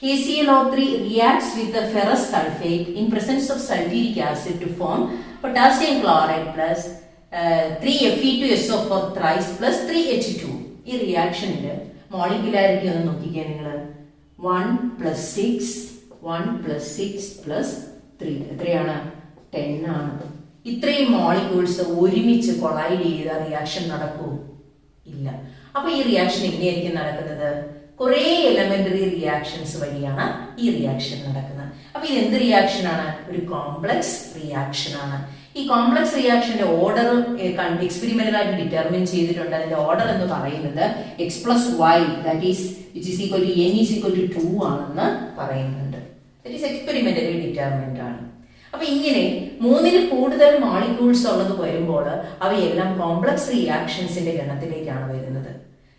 KClO3 reacts with the ferrous sulfate in presence of sulfuric acid to form potassium chloride plus 3Fe2SO4 thrice plus 3H2. ഈ റിയാക്ഷനില് മോളിക്യുലാരിറ്റി ഒന്ന് നോക്കിക്കേ നിങ്ങൾ. 1 + 6 1 + 6 + 3 എത്രയാണ്? 10 ആണ്. ഇത്രയും മോളിക്യൂൾസ് ഒരുമിച്ച് കൊളൈഡ് ചെയ്ത റിയാക്ഷൻ നടക്കൂ? ഇല്ല. അപ്പൊ ഈ റിയാക്ഷൻ എങ്ങനെയായിരിക്കും നടക്കുന്നത്? കുറേ എലമെന്ററി റിയാക്ഷൻസ് വഴിയാണ് ഈ റിയാക്ഷൻ നടക്കുന്നത്. അപ്പൊ ഇത് എന്ത് റിയാക്ഷൻ ആണ്? ഒരു കോംപ്ലക്സ് റിയാക്ഷൻ ആണ്. ഈ കോംപ്ലക്സ് റിയാക്ഷന്റെ ഓർഡർ എക്സ്പെരിമെന്റൽ ആയിട്ട് ഡിറ്റർമിൻ ചെയ്തിട്ടുണ്ട്. അതിന്റെ ഓർഡർ എന്ന് പറയുന്നത് x+y that is which is equal to n is equal to 2 ആണെന്ന് പറയുന്നുണ്ട്. ദാറ്റ് ഈസ് എക്സ്പെരിമെന്റലി ഡിറ്റർമിൻഡ് ആണ്. അപ്പൊ ഇങ്ങനെ മൂന്നിൽ കൂടുതൽ മോളിക്യൂൾസ് ഉള്ളത് വരുമ്പോൾ അവയെല്ലാം കോംപ്ലക്സ് റിയാക്ഷൻസിന്റെ ഗണത്തിലേക്കാണ് വരുന്നത്.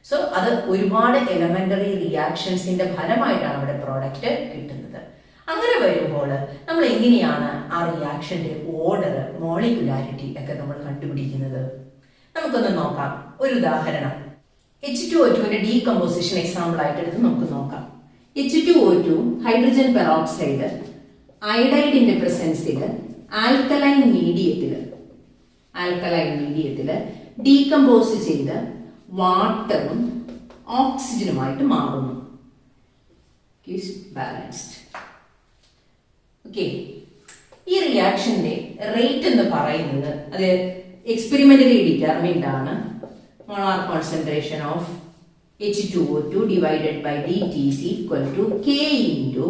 സോ അത് ഒരുപാട് എലമെന്ററി റിയാക്ഷൻസിന്റെ ഫലമായിട്ടാണ് അവിടെ പ്രോഡക്റ്റ് കിട്ടുന്നത്. അങ്ങനെ വരുമ്പോൾ നമ്മൾ എങ്ങനെയാണ് ആ റിയാക്ഷന്റെ ഓർഡർ, മോളിക്കുലാരിറ്റി ഒക്കെ നമ്മൾ കണ്ടുപിടിക്കുന്നത്? നമുക്കൊന്ന് നോക്കാം. ഒരു ഉദാഹരണം H2O2ന്റെ ഡീകമ്പോസിഷൻ എക്സാമ്പിൾ ആയിട്ട് എടുത്ത് നമുക്ക് നോക്കാം. H2O2 ഹൈഡ്രജൻ പെറോക്സൈഡ് അയഡൈഡിന്റെ പ്രസൻസിൽ ആൽക്കലൈൻ മീഡിയത്തില് ഡീകമ്പോസ് ചെയ്ത് വാട്ടറും ഓക്സിജനുമായിട്ട് മാറുന്നു. ബാലൻസ്ഡ്. ഓക്കെ, ഈ റിയാക്ഷന്റെ റേറ്റ് എന്ന് പറയുന്നത് അത് എക്സ്പെരിമെന്റലി ഡിറ്റർമിൻഡ് ആണ്. Molar concentration of H2O2 divided by dt is equal to K into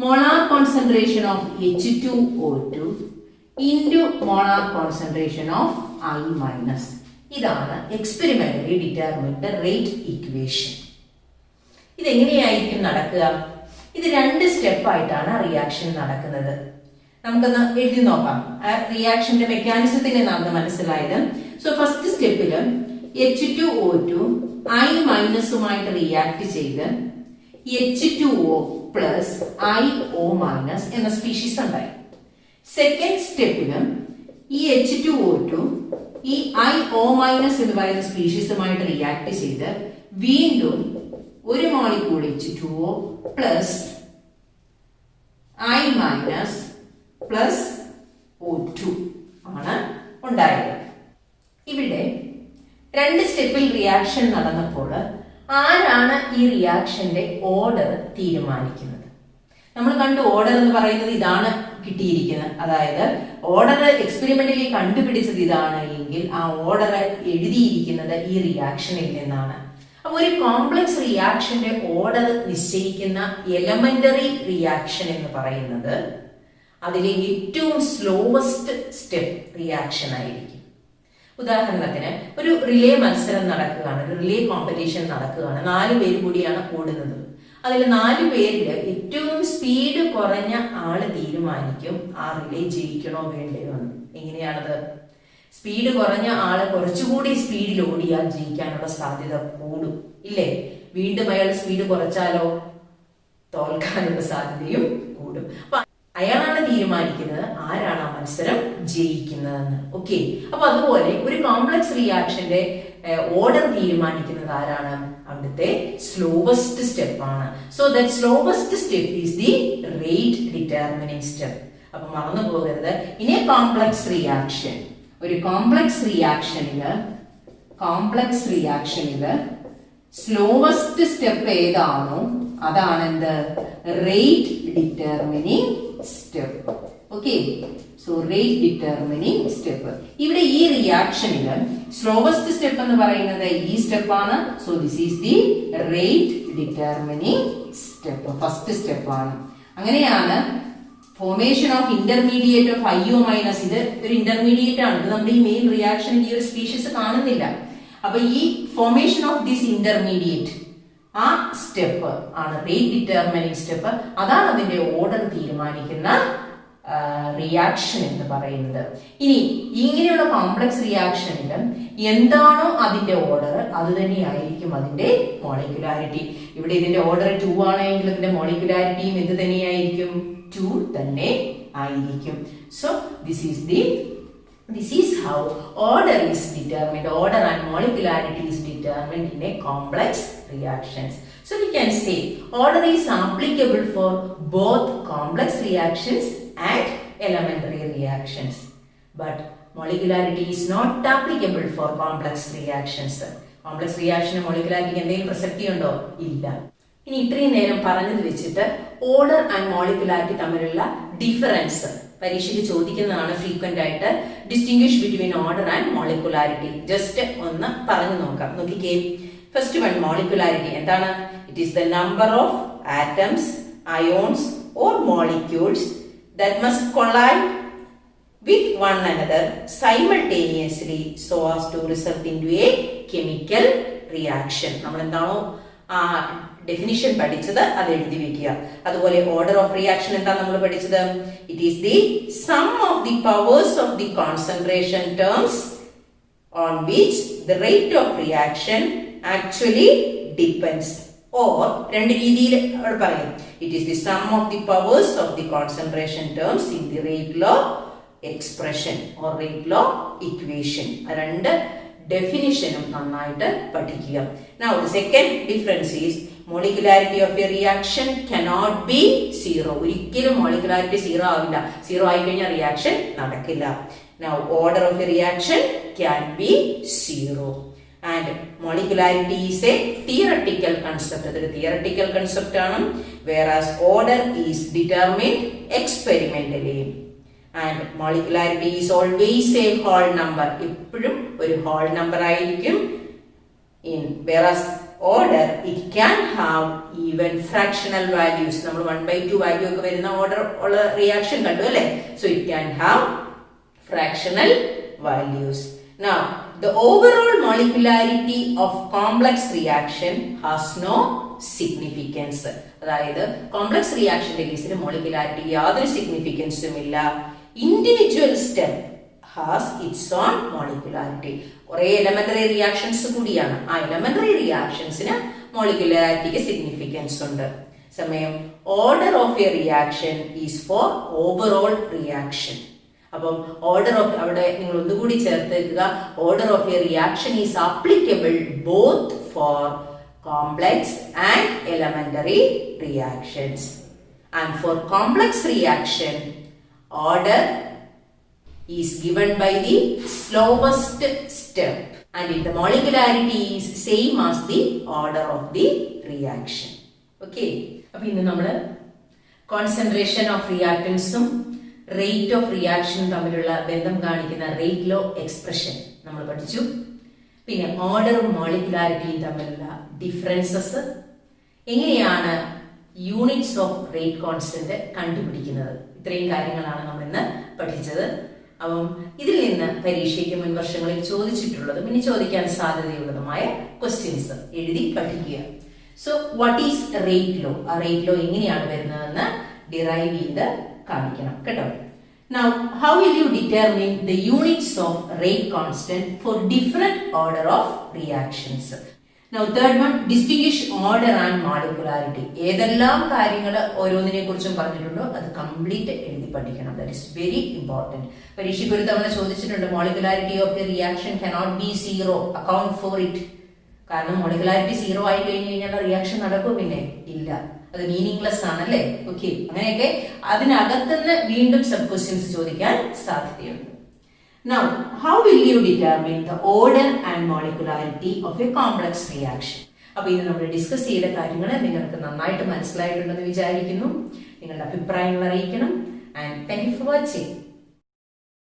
molar concentration of H2O2 into molar concentration of I minus. ഇതാണ് എക്സ്പെരിമെന്റലി ഡിറ്റർമിൻഡ് റേറ്റ് ഇക്വേഷൻ. ഇതെങ്ങനെയായിരിക്കും നടക്കുക? ഇത് 2 step ആയിട്ടാണ് റിയാക്ഷൻ നടക്കുന്നത്. നമുക്കൊന്ന് എഴുതി നോക്കാം. റിയാക്ഷന്റെ മെക്കാനിസത്തിന് നമുക്ക് മനസ്സിലായത്. സോ ഫസ്റ്റ് സ്റ്റെപ്പിൽ H2O2 I മൈനസുമായിട്ട് റിയാക്ട് ചെയ്ത് H2O പ്ലസ് IO മൈനസ് എന്ന സ്പീഷീസ് ഉണ്ടായി. സെക്കൻഡ് സ്റ്റെപ്പിലും ഈ H2O2 ഈ IO മൈനസ് എന്ന് പറയുന്ന സ്പീഷീസുമായിട്ട് റിയാക്ട് ചെയ്ത് വീണ്ടും ഒരു molecule H2O plus I minus plus O2 ആണ് ഉണ്ടായത്. ഇവിടെ 2 സ്റ്റെപ്പിൽ റിയാക്ഷൻ നടന്നപ്പോൾ ആരാണ് ഈ റിയാക്ഷന്റെ ഓർഡർ തീരുമാനിക്കുന്നത്? നമ്മൾ കണ്ടു ഓർഡർ എന്ന് പറയുന്നത് ഇതാണ് കിട്ടിയിരിക്കുന്നത്. അതായത് ഓർഡർ എക്സ്പെരിമെന്റലി കണ്ടുപിടിച്ചത് ഇതാണ് എങ്കിൽ ആ ഓർഡർ എഴുതിയിരിക്കുന്നത് ഈ റിയാക്ഷനിൽ നിന്നാണ്. അപ്പൊ ഒരു കോംപ്ലക്സ് റിയാക്ഷന്റെ ഓർഡർ നിശ്ചയിക്കുന്ന എലമെന്ററി റിയാക്ഷൻ എന്ന് പറയുന്നത് അതിലെ ഏറ്റവും സ്ലോവസ്റ്റ് സ്റ്റെപ്പ് റിയാക്ഷൻ ആയിരിക്കും. ഉദാഹരണത്തിന് ഒരു റിലേ മത്സരം നടക്കുകയാണ്, ഒരു റിലേ കോമ്പറ്റീഷൻ നടക്കുകയാണ്. 4 പേര് കൂടിയാണ് ഓടുന്നത്. അതിൽ 4 പേരിൽ ഏറ്റവും സ്പീഡ് കുറഞ്ഞ ആള് തീരുമാനിക്കും ആ റിലേ ജയിക്കണോ വേണ്ടയോ എന്ന്. എങ്ങനെയാണത്? സ്പീഡ് കുറഞ്ഞ ആള് കുറച്ചുകൂടി സ്പീഡിൽ ഓടിയാൽ ജയിക്കാനുള്ള സാധ്യത കൂടും, ഇല്ലേ? വീണ്ടും അയാൾ സ്പീഡ് കുറച്ചാലോ തോൽക്കാനുള്ള സാധ്യതയും കൂടും. അപ്പൊ അയാളാണ് തീരുമാനിക്കുന്നത് ആരാണ് ആ മത്സരം ജയിക്കുന്നതെന്ന്. ഓക്കെ, അപ്പൊ അതുപോലെ ഒരു കോംപ്ലക്സ് റിയാക്ഷന്റെ ഓർഡർ തീരുമാനിക്കുന്നത് ആരാണ്? അവിടുത്തെ സ്ലോവസ്റ്റ് സ്റ്റെപ്പ് ആണ്. So that slowest step is the rate determining step. അപ്പൊ മറന്നു പോകരുത്, ഇനി കോംപ്ലക്സ് റിയാക്ഷൻ, ഒരു കോംപ്ലക്സ് റിയാക്ഷനില് സ്ലോവസ്റ്റ് സ്റ്റെപ്പ് ഏതാണോ അതാണ് എന്ത്? Rate determining step. Okay, so rate determining step. ഇവിടെ ഈ റിയാക്ഷനില് സ്ലോവസ്റ്റ് സ്റ്റെപ്പ് എന്ന് പറയുന്നത് ഈ സ്റ്റെപ്പ് ആണ്. So this is the rate determining step, first step ആണ്. അങ്ങനെയാണ് formation of intermediate of IO minus. ഇത് ഒരു ഇന്റർമീഡിയറ്റ് ആണ്. ഇത് നമ്മുടെ ഈ മെയിൻ റിയാക്ഷനിൽ ഈ ഒരു സ്പീഷീസ് കാണുന്നില്ല. അപ്പൊ ഈ ഫോർമേഷൻ ഓഫ് ദിസ് ഇന്റർമീഡിയറ്റ്, ആ സ്റ്റെപ്പ് ആണ് റേറ്റ് ഡിറ്റർമിനിങ് സ്റ്റെപ്പ്. അതാണ് അതിന്റെ ഓർഡർ തീരുമാനിക്കുന്ന റിയാക്ഷൻ എന്ന് പറയുന്നത്. ഇനി ഇങ്ങനെയുള്ള കോംപ്ലക്സ് റിയാക്ഷനിൽ എന്താണോ അതിന്റെ ഓർഡർ അത് തന്നെയായിരിക്കും അതിന്റെ മോളിക്കുലാരിറ്റി. ഇവിടെ ഇതിന്റെ ഓർഡർ 2 ആണെങ്കിൽ ഇതിന്റെ മോളിക്കുലാരിറ്റിയും എന്ത് തന്നെയായിരിക്കും? 2 തന്നെ ആയിരിക്കും. So this is how order is determined. Order and molecularity is determined in a complex reactions. So we can say order is applicable for both complex reactions and elementary reactions. But molecularity is not applicable for complex reactions. Complex reaction molecularity എന്തെങ്കിലും പ്രസക്തി ഉണ്ടോ? ഇല്ല. ഇനി ഇത്രയും നേരം പറഞ്ഞത് വെച്ചിട്ട് order and molecularity തമ്മിലുള്ള ഡിഫറൻസ് പരീക്ഷയ്ക്ക് ചോദിക്കുന്നതാണ് ഫ്രീക്വന്റ് ആയിട്ട്. Distinguish between order and molecularity just ഒന്ന് പറഞ്ഞു നോക്കാം. നോക്കിക്കേ, ഫസ്റ്റ് വൺ മോളിക്കുലാരിറ്റി എന്താണ്? it is the number of atoms, ions or molecules that must collide with one another simultaneously so as to result into a chemical reaction. നമ്മൾ എന്താണോ definition പഠിച്ചത് അത് എഴുതി വെക്കുക. അതുപോലെ ഓർഡർ ഓഫ് റിയാക്ഷൻ എന്താ നമ്മൾ പഠിച്ചത്? It is the sum of the powers of the concentration terms on which the rate of reaction actually depends. Or രണ്ട് രീതിയിൽ അവിടെ പറയും. It is the sum of the powers of the concentration terms in the rate law expression or rate law equation. രണ്ട് ഡെഫിനിഷനും നന്നായിട്ട് പഠിക്കുക. Now the second difference is molecularity of a reaction cannot be zero. ഒരിക്കലും molecularity zero ആവില്ല. Zero ആയി കഴിഞ്ഞാൽ reaction നടക്കില്ല. Now order of a reaction can be zero. And molecularity is a theoretical concept. It is a theoretical concept ആണ്. Whereas order is determined experimentally. And molecularity is always a whole number. എപ്പോഴും ഒരു whole number ആയിരിക്കും. Whereas order, it can have even fractional values. നമ്മൾ 1/2 value ഒക്കെ വരുന്ന order ഉള്ള reaction കണ്ടു അല്ലേ? So it can have fractional values. Now, the overall molecularity of complex reaction has no significance. അതായത് കോംപ്ലക്സ് റിയാക്ഷന്റെ കേസിൽ മോളിക്കുലാരിറ്റി യാതൊരു സിഗ്നിഫിക്കൻസും ഇല്ല. Individual step has its own molecularity. കുറേ എലമെന്ററി റിയാക്ഷൻസ് കൂടിയാണ്. ആ എലമെന്ററി റിയാക്ഷൻസിന് മോളിക്കുലാരിറ്റിക്ക് സിഗ്നിഫിക്കൻസ് ഉണ്ട്. സമയം order of a reaction is for overall reaction. അപ്പം ഓർഡർ ഓഫ് അവിടെ നിങ്ങൾ ഒന്നുകൂടി ചേർത്തേക്കുക. Order of a reaction is applicable both for complex and elementary reactions. And for complex reaction order is given by the slowest step and the molecularity is same as the order of the reaction. Okay, അപ്പോൾ ഇന്ന് നമ്മൾ concentration of റിയാക്ടൻസും rate of റിയാക്ഷനും തമ്മിലുള്ള ബന്ധം കാണിക്കുന്ന rate law expression നമ്മൾ പഠിച്ചു. പിന്നെ ഓർഡറും മോളിക്കുലാരിറ്റിയും തമ്മിലുള്ള ഡിഫറൻസസ്, എങ്ങനെയാണ് യൂണിറ്റ്സ് ഓഫ് റേറ്റ് കോൺസ്റ്റന്റ് കണ്ടുപിടിക്കുന്നത്, ഇത്രയും കാര്യങ്ങളാണ് നമ്മൾ ഇന്ന് പഠിച്ചത്. അപ്പം ഇതിൽ നിന്ന് പരീക്ഷയ്ക്ക് മുൻ വർഷങ്ങളിൽ ചോദിച്ചിട്ടുള്ളതും ഇനി ചോദിക്കാൻ സാധ്യതയുള്ളതുമായ ക്വസ്റ്റ്യൻസ് എഴുതി പഠിക്കുക. So what is rate law, ആ റേറ്റ് ലോ എങ്ങനെയാണ് വരുന്നതെന്ന് ഡിറൈവ് ചെയ്ത് കാണിക്കണം കേട്ടോ. Now, how will you determine the units of rate constant for different order of reactions? Now, third one, distinguish order and molecularity. ഏതെല്ലാം കാര്യങ്ങൾ ഓരോന്നിനെ കുറിച്ചും പറഞ്ഞിട്ടുണ്ടോ അത് കംപ്ലീറ്റ് എഴുതി പഠിക്കണം. That is very important. പരീക്ഷയ്ക്ക് ഒരു തവണ ചോദിച്ചിട്ടുണ്ട്, molecularity of a reaction cannot be zero, account for it. കാരണം മോളിക്കുലാരിറ്റി സീറോ ആയി കഴിഞ്ഞു കഴിഞ്ഞാൽ റിയാക്ഷൻ നടക്കും? പിന്നെ ഇല്ല, അത് മീനിങ്ലെസ് ആണല്ലേ. ഓക്കെ, അങ്ങനെയൊക്കെ അതിനകത്തുനിന്ന് വീണ്ടും സബ് ക്വസ്റ്റ്യൻസ് ചോദിക്കാൻ സാധ്യതയുണ്ട്. Now, how will you determine the order and molecularity of a complex reaction? അപ്പോൾ ഇത് നമ്മൾ ഡിസ്കസ് ചെയ്ത കാര്യങ്ങൾ നിങ്ങൾക്ക് നന്നായിട്ട് മനസ്സിലായിട്ടുണ്ടെന്ന് വിചാരിക്കുന്നു. നിങ്ങളുടെ അഭിപ്രായങ്ങൾ അറിയിക്കണം. And thank you for watching.